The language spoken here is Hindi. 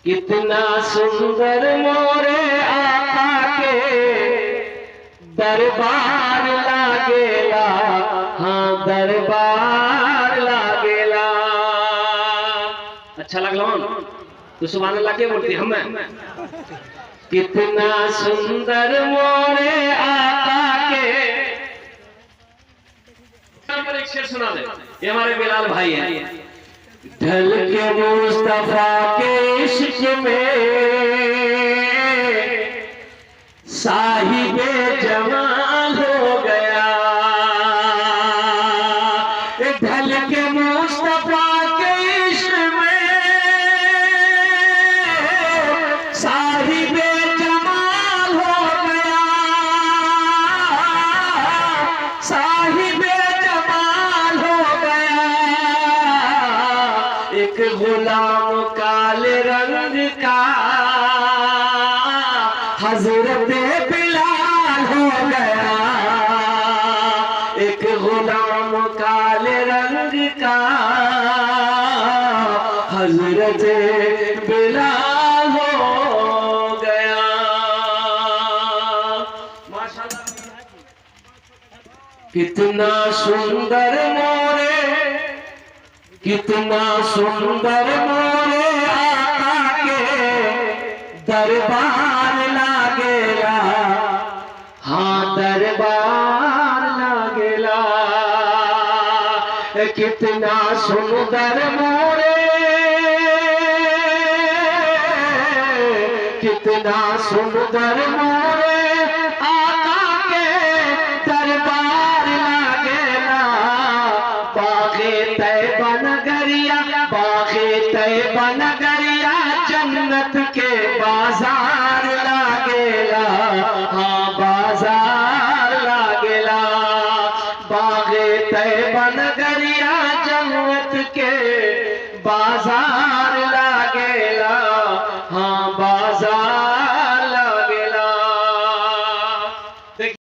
कितना सुंदर मोरे आका के दरबार लागेला, हाँ दरबार लागेला। अच्छा लगला तो सुभान अल्लाह के बोलते हम। कितना सुंदर मोरे आका के। एक शेर सुना दे, ये हमारे बिलाल भाई हैं। ढल के मुस्तफा के इश्क में साहिबे जमाल हो गया। ढल के मुस्तफा के इश्क में साहिबे जमाल हो गया। साहिबे जमाल हो गया। एक गुलाम काले रंग का हजरत बिलाल हो गया। एक गुलाम काले रंग का हजरत बिलाल हो गया। माशाअल्लाह। कितना सुंदर मोरे, कितना सुंदर मोरे आका के दरबार लागेला, हाँ दरबार लागेला। कितना सुंदर मोरे, कितना सुंदर मोरे आका के दरबार लागेला। बागे तैबा नगरिया, बागे तैबा नगरिया जन्नत के बाजार लागेला, हाँ बाजार लागेला। बागे तैबा नगरिया जन्नत के बाजार लागेला।